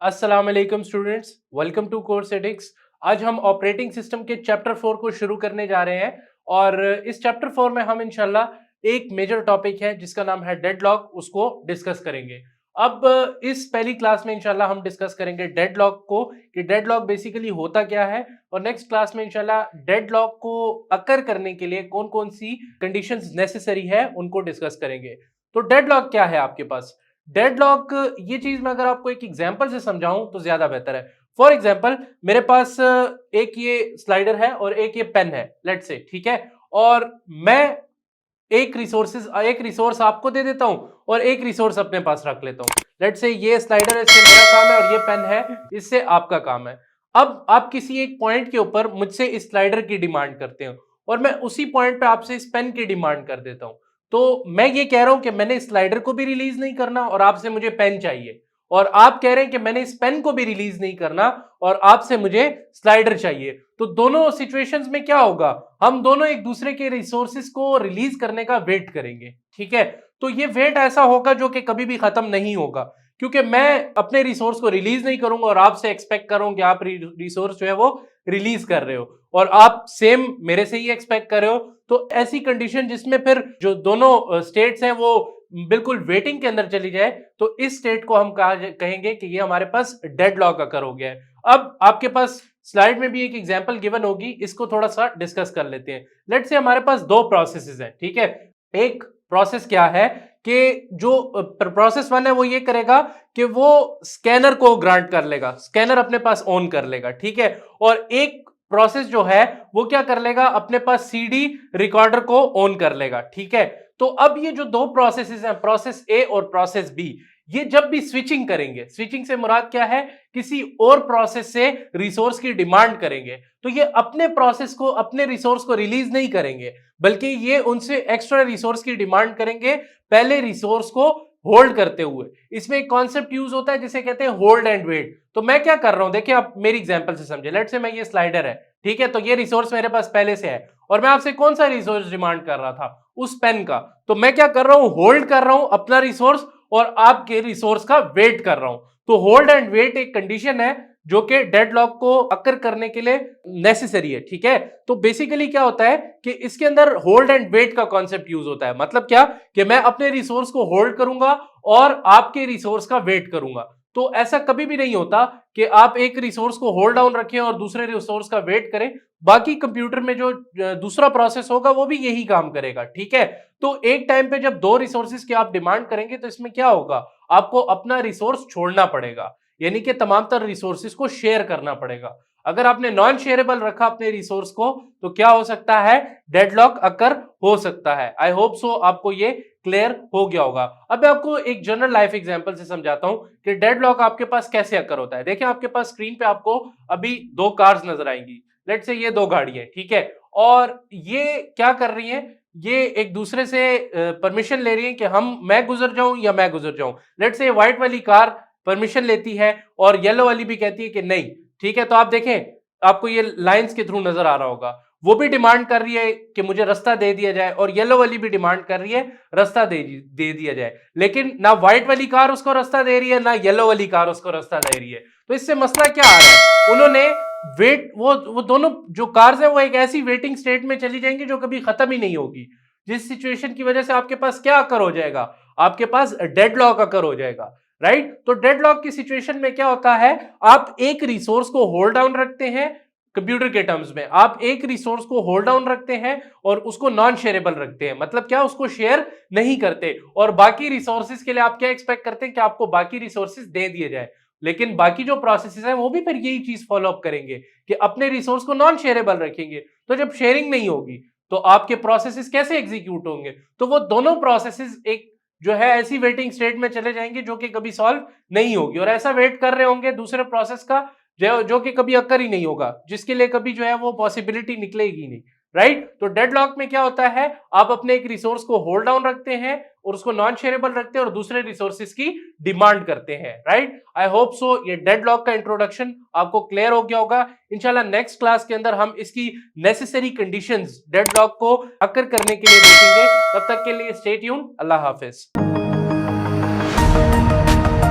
अस्सलाम वालेकुम students, welcome to course addicts. आज हम ऑपरेटिंग सिस्टम के चैप्टर 4 को शुरू करने जा रहे हैं और इस चैप्टर 4 में हम इंशाल्लाह एक मेजर टॉपिक है जिसका नाम है डेडलॉक, उसको डिस्कस करेंगे। अब इस पहली क्लास में इंशाल्लाह हम डिस्कस करेंगे डेडलॉक को कि डेडलॉक बेसिकली होता क्या है, और नेक्स्ट क्लास में इंशाल्लाह डेडलॉक को अकर करने के लिए कौन कौन सी कंडीशंस नेसेसरी है उनको डिस्कस करेंगे। तो डेडलॉक क्या है आपके पास? डेडलॉक ये चीज मैं अगर आपको एक एग्जांपल से समझाऊं तो ज्यादा बेहतर है। फॉर एग्जांपल मेरे पास एक ये स्लाइडर है और एक ये पेन है, लेट्स से, ठीक है। और मैं एक रिसोर्स आपको दे देता हूं और एक रिसोर्स अपने पास रख लेता हूं। लेट्स से ये स्लाइडर है, इससे मेरा काम है, और ये पेन है, इससे आपका काम है। अब आप किसी एक पॉइंट के ऊपर मुझसे इस स्लाइडर की डिमांड करते हो और मैं उसी पॉइंट पे आपसे इस पेन की डिमांड कर देता हूं। तो मैं ये कह रहा हूं कि मैंने स्लाइडर को भी रिलीज नहीं करना और आपसे मुझे पेन चाहिए, और आप कह रहे हैं कि मैंने इस पेन को भी रिलीज नहीं करना और आपसे मुझे स्लाइडर चाहिए। तो दोनों सिचुएशंस में क्या होगा, हम दोनों एक दूसरे के रिसोर्सेज को रिलीज करने का वेट करेंगे, ठीक है। तो ये वेट ऐसा होगा जो कि कभी भी खत्म नहीं होगा, क्योंकि मैं अपने रिसोर्स को रिलीज नहीं करूंगा और आपसे एक्सपेक्ट कर रहा हूं कि आप रिसोर्स जो है वो रिलीज कर रहे हो, और आप सेम मेरे से ही एक्सपेक्ट कर रहे हो। तो ऐसी कंडीशन जिसमें फिर जो दोनों स्टेट्स हैं वो बिल्कुल वेटिंग के अंदर चली जाए, तो इस स्टेट को हम कहेंगे कि ये हमारे पास डेडलॉक अकर हो गया है। अब आपके पास स्लाइड में भी एक एग्जांपल गिवन होगी, इसको थोड़ा सा डिस्कस कर लेते हैं। लेट्स से हमारे पास दो प्रोसेसेस हैं, ठीक है। एक प्रोसेस क्या है कि जो प्रोसेस वन है वो ये करेगा कि वो स्कैनर को ग्रांट कर लेगा, स्कैनर अपने पास ऑन कर लेगा, ठीक है। और एक प्रोसेस जो है वो क्या कर लेगा, अपने पास सीडी रिकॉर्डर को ऑन कर लेगा, ठीक है। तो अब ये जो दो प्रोसेसेस हैं, प्रोसेस ए और प्रोसेस बी, ये जब भी स्विचिंग करेंगे, स्विचिंग से मुराद क्या है, किसी और प्रोसेस से रिसोर्स की डिमांड करेंगे, तो ये अपने प्रोसेस को, अपने रिसोर्स को रिलीज नहीं करेंगे, बल्कि ये उनसे एक्स्ट्रा रिसोर्स की डिमांड करेंगे, पहले रिसोर्स को होल्ड करते हुए। इसमें एक कॉन्सेप्ट यूज होता है जिसे कहते हैं होल्ड एंड वेट। तो मैं क्या कर रहा हूं, देखिए आप मेरी एग्जांपल से समझे। लेट्स से मैं, ये स्लाइडर है, ठीक है, तो ये रिसोर्स मेरे पास पहले से है और मैं आपसे कौन सा रिसोर्स डिमांड कर रहा था, उस पेन का। तो मैं क्या कर रहा हूं, होल्ड कर रहा हूं अपना रिसोर्स और आपके रिसोर्स का वेट कर रहा हूं। तो होल्ड एंड वेट एक कंडीशन है जो कि डेडलॉक को अकर करने के लिए नेसेसरी है, ठीक है। तो बेसिकली क्या होता है कि इसके अंदर होल्ड एंड वेट का कॉन्सेप्ट यूज होता है। मतलब क्या कि मैं अपने रिसोर्स को होल्ड करूंगा और आपके रिसोर्स का वेट करूंगा। तो ऐसा कभी भी नहीं होता कि आप एक रिसोर्स को होल्ड डाउन रखें और दूसरे रिसोर्स का वेट करें। बाकी कंप्यूटर में जो दूसरा प्रोसेस होगा वो भी यही काम करेगा, ठीक है। तो एक टाइम पे जब दो रिसोर्सेज की आप डिमांड करेंगे तो इसमें क्या होगा, आपको अपना रिसोर्स छोड़ना पड़ेगा, यानी कि तमाम तर रिसोर्सेज को शेयर करना पड़ेगा। अगर आपने नॉन शेयरेबल रखा अपने रिसोर्स को तो क्या हो सकता है, डेडलॉक अकर हो सकता है। आई होप सो आपको ये क्लियर हो गया होगा। अब मैं आपको एक जनरल लाइफ एग्जांपल से समझाता हूं कि डेडलॉक आपके पास कैसे अकर होता है। देखिए आपके पास स्क्रीन पे आपको अभी दो कार्स नजर आएंगी। लेट्स से ये दो गाड़ियां, ठीक है, और ये क्या कर रही हैं, ये एक दूसरे से परमिशन ले रही हैं कि मैं गुजर जाऊं या मैं गुजर जाऊं। लेट्स से व्हाइट वाली कार परमिशन लेती है और येलो वाली भी कहती है कि नहीं, ठीक है। तो आप देखें, आपको ये लाइंस के थ्रू नजर आ रहा होगा, वो भी डिमांड कर रही है कि मुझे रास्ता दे दिया जाए और येलो वाली भी डिमांड कर रही है रास्ता दे दिया जाए। लेकिन ना व्हाइट वाली कार उसको रास्ता दे रही है, ना येलो वाली कार उसको रास्ता दे रही है। तो इससे मसला क्या आ रहा है, उन्होंने वेट, वो दोनों जो कार्स है वो एक ऐसी वेटिंग स्टेट में चली जाएंगी जो कभी खत्म ही नहीं होगी, जिस सिचुएशन की वजह से आपके पास क्या अकर हो जाएगा, आपके पास डेडलॉक अकर हो जाएगा, राइट। तो डेडलॉक की सिचुएशन में क्या होता है, आप एक रिसोर्स को होल्ड डाउन रखते हैं, कंप्यूटर के टर्म्स में आप एक रिसोर्स को होल्ड डाउन रखते हैं और उसको नॉन शेयरेबल रखते हैं। मतलब क्या, उसको शेयर नहीं करते, और बाकी रिसोर्सेज के लिए आप क्या एक्सपेक्ट करते हैं कि आपको बाकी रिसोर्सेज दे दिए जाए। लेकिन बाकी जो प्रोसेसेस हैं वो भी फिर यही चीज फॉलो अप करेंगे कि अपने रिसोर्स को नॉन शेयरेबल रखेंगे। तो जब शेयरिंग नहीं होगी तो आपके प्रोसेसेस कैसे एग्जीक्यूट होंगे, तो वो दोनों प्रोसेसेस एक जो है ऐसी वेटिंग स्टेट में चले जाएंगे जो कि कभी सॉल्व नहीं होगी, और ऐसा वेट कर रहे होंगे दूसरे प्रोसेस का जो कि कभी अकर ही नहीं होगा, जिसके लिए कभी जो है वो पॉसिबिलिटी निकलेगी नहीं, राइट। तो डेडलॉक में क्या होता है, आप अपने एक रिसोर्स को होल्ड डाउन रखते हैं और उसको नॉन शेयरेबल रखते हैं और दूसरे रिसोर्सेज की डिमांड करते हैं, राइट। आई होप सो ये डेडलॉक का इंट्रोडक्शन आपको क्लियर हो गया होगा। इंशाल्लाह नेक्स्ट क्लास के अंदर हम इसकी नेसेसरी कंडीशंस डेडलॉक को अकर करने के लिए देखेंगे। तब तक के लिए स्टे ट्यून्ड, अल्लाह हाफिज।